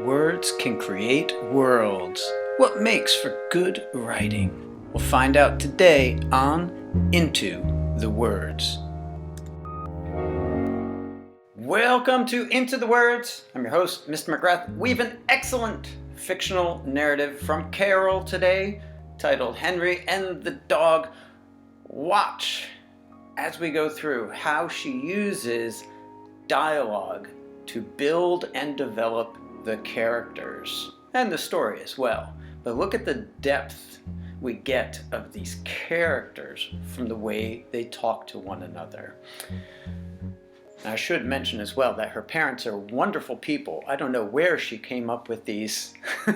Words can create worlds. What makes for good writing? We'll find out today on Into the Words. Welcome to Into the Words. I'm your host, Mr. McGrath. We have an excellent fictional narrative from Carol today titled Henry and the Dog. Watch as we go through how she uses dialogue to build and develop the characters and the story as well. But look at the depth we get of these characters from the way they talk to one another. I should mention as well that her parents are wonderful people. I don't know where she came up with these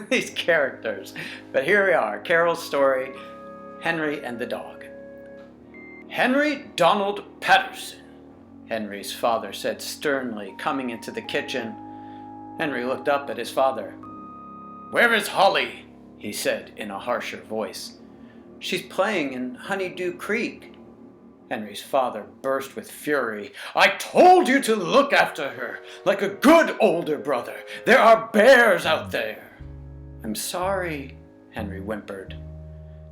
these characters, but here we are. Carol's story, Henry and the Dog. Henry Donald Patterson, Henry's father said sternly, coming into the kitchen. Henry looked up at his father. "Where is Holly?" he said in a harsher voice. "She's playing in Honeydew Creek." Henry's father burst with fury. "I told you to look after her like a good older brother. There are bears out there." "I'm sorry," Henry whimpered.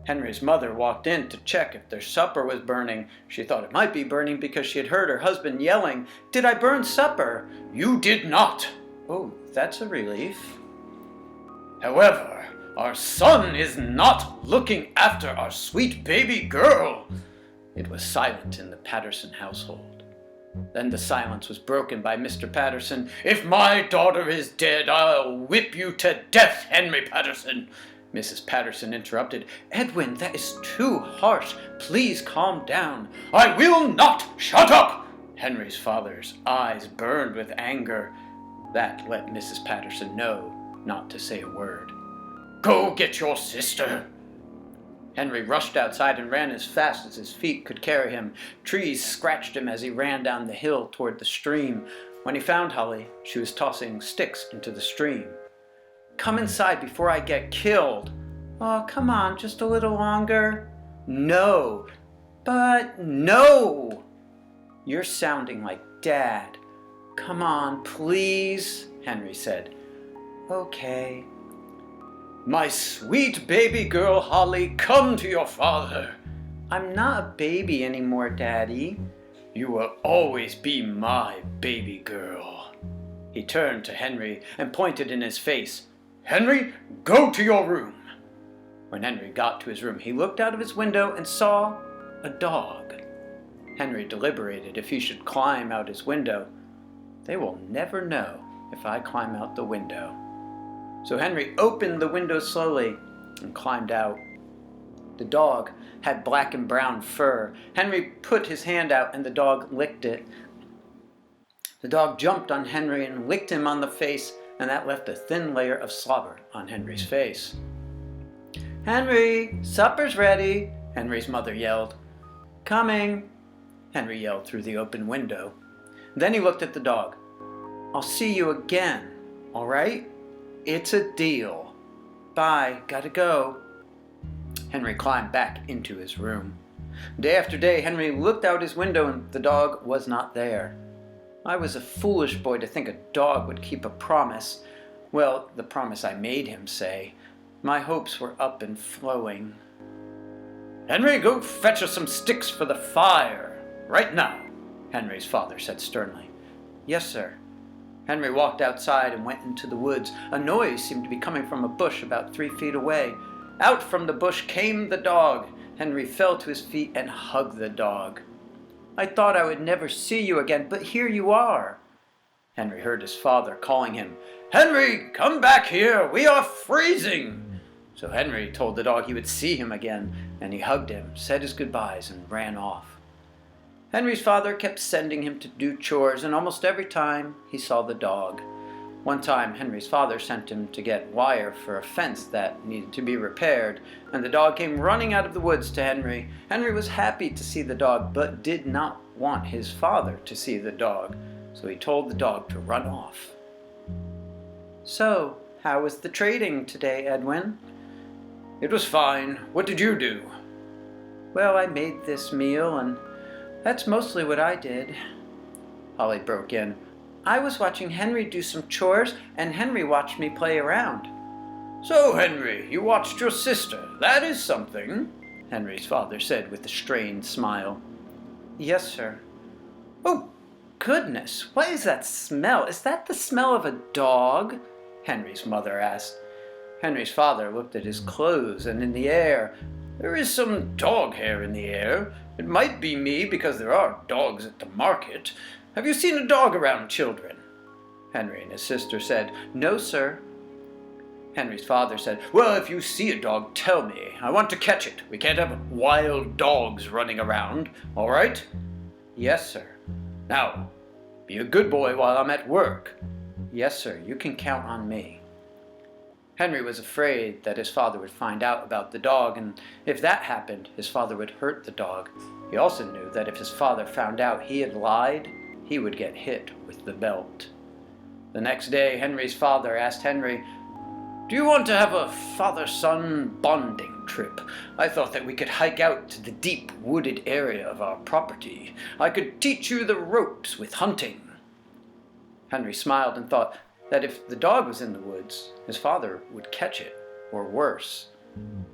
Henry's mother walked in to check if their supper was burning. She thought it might be burning because she had heard her husband yelling, "Did I burn supper?" "You did not." "Oh, that's a relief." "However, our son is not looking after our sweet baby girl." It was silent in the Patterson household. Then the silence was broken by Mr. Patterson. "If my daughter is dead, I'll whip you to death, Henry Patterson." Mrs. Patterson interrupted. "Edwin, that is too harsh. Please calm down." "I will not! Shut up!" Henry's father's eyes burned with anger. That let Mrs. Patterson know not to say a word. "Go get your sister." Henry rushed outside and ran as fast as his feet could carry him. Trees scratched him as he ran down the hill toward the stream. When he found Holly, she was tossing sticks into the stream. "Come inside before I get killed." "Oh, come on, just a little longer." "No, but no." "You're sounding like Dad." "Come on, please," Henry said. "Okay." "My sweet baby girl Holly, come to your father." "I'm not a baby anymore, Daddy." "You will always be my baby girl." He turned to Henry and pointed in his face. "Henry, go to your room." When Henry got to his room, he looked out of his window and saw a dog. Henry deliberated if he should climb out his window. They will never know if I climb out the window. So Henry opened the window slowly and climbed out. The dog had black and brown fur. Henry put his hand out and the dog licked it. The dog jumped on Henry and licked him on the face, and that left a thin layer of slobber on Henry's face. "Henry, supper's ready," Henry's mother yelled. "Coming," Henry yelled through the open window. Then he looked at the dog. "I'll see you again, all right? It's a deal. Bye, gotta go." Henry climbed back into his room. Day after day, Henry looked out his window and the dog was not there. I was a foolish boy to think a dog would keep a promise. Well, the promise I made him say. My hopes were up and flowing. "Henry, go fetch us some sticks for the fire. Right now," Henry's father said sternly. "Yes, sir." Henry walked outside and went into the woods. A noise seemed to be coming from a bush about 3 feet away. Out from the bush came the dog. Henry fell to his feet and hugged the dog. "I thought I would never see you again, but here you are." Henry heard his father calling him. "Henry, come back here. We are freezing." So Henry told the dog he would see him again, and he hugged him, said his goodbyes, and ran off. Henry's father kept sending him to do chores, and almost every time he saw the dog. One time, Henry's father sent him to get wire for a fence that needed to be repaired, and the dog came running out of the woods to Henry. Henry was happy to see the dog, but did not want his father to see the dog, so he told the dog to run off. "So, how was the trading today, Edwin?" "It was fine. What did you do?" "Well, I made this meal, and that's mostly what I did." Holly broke in. I was watching Henry do some chores, and Henry watched me play around. So, Henry, you watched your sister. That is something, Henry's father said with a strained smile. Yes, sir. Oh, goodness, what is that smell? Is that the smell of a dog? Henry's mother asked. Henry's father looked at his clothes and in the air. There is some dog hair in the air. It might be me because there are dogs at the market. Have you seen a dog around, children? Henry and his sister said, No, sir. Henry's father said, Well, if you see a dog, tell me. I want to catch it. We can't have wild dogs running around, all right? Yes, sir. Now, be a good boy while I'm at work. Yes, sir. You can count on me. Henry was afraid that his father would find out about the dog, and if that happened, his father would hurt the dog. He also knew that if his father found out he had lied, he would get hit with the belt. The next day, Henry's father asked Henry, Do you want to have a father-son bonding trip? I thought that we could hike out to the deep wooded area of our property. I could teach you the ropes with hunting. Henry smiled and thought that if the dog was in the woods, his father would catch it, or worse.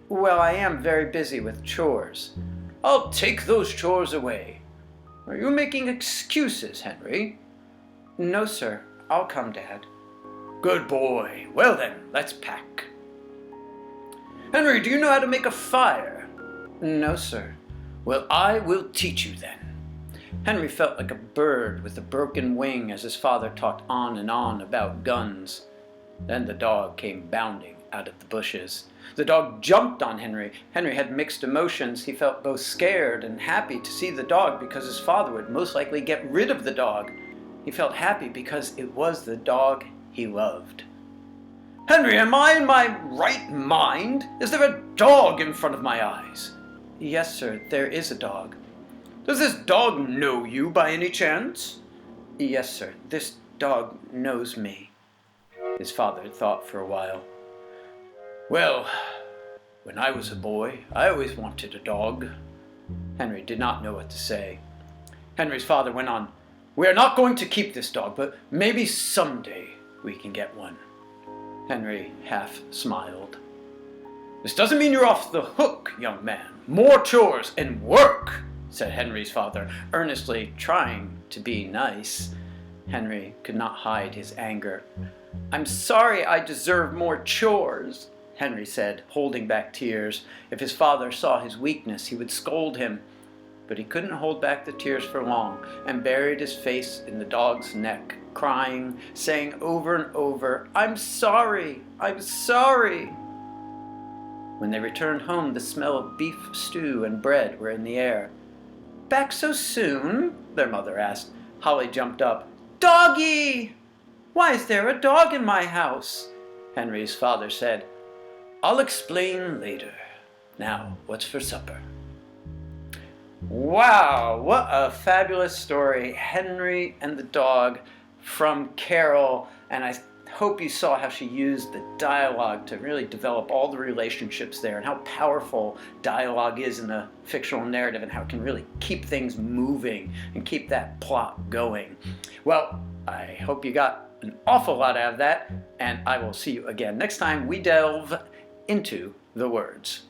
Well, I am very busy with chores. I'll take those chores away. Are you making excuses, Henry? No, sir. I'll come, Dad. Good boy. Well then, let's pack. Henry, do you know how to make a fire? No, sir. Well, I will teach you then. Henry felt like a bird with a broken wing as his father talked on and on about guns. Then the dog came bounding out of the bushes. The dog jumped on Henry. Henry had mixed emotions. He felt both scared and happy to see the dog because his father would most likely get rid of the dog. He felt happy because it was the dog he loved. Henry, am I in my right mind? Is there a dog in front of my eyes? Yes, sir, there is a dog. Does this dog know you by any chance? Yes, sir, this dog knows me. His father thought for a while. Well, when I was a boy, I always wanted a dog. Henry did not know what to say. Henry's father went on, We are not going to keep this dog, but maybe someday we can get one. Henry half smiled. This doesn't mean you're off the hook, young man. More chores and work, said Henry's father, earnestly trying to be nice. Henry could not hide his anger. I'm sorry I deserve more chores, Henry said, holding back tears. If his father saw his weakness, he would scold him. But he couldn't hold back the tears for long, and buried his face in the dog's neck, crying, saying over and over, I'm sorry, I'm sorry. When they returned home, the smell of beef stew and bread were in the air. Back so soon? Their mother asked. Holly jumped up. Doggy! Why is there a dog in my house? Henry's father said. I'll explain later. Now, what's for supper? Wow, what a fabulous story. Henry and the dog from Carol. And I hope you saw how she used the dialogue to really develop all the relationships there and how powerful dialogue is in a fictional narrative and how it can really keep things moving and keep that plot going. Well, I hope you got an awful lot out of that, and I will see you again next time we delve into the words.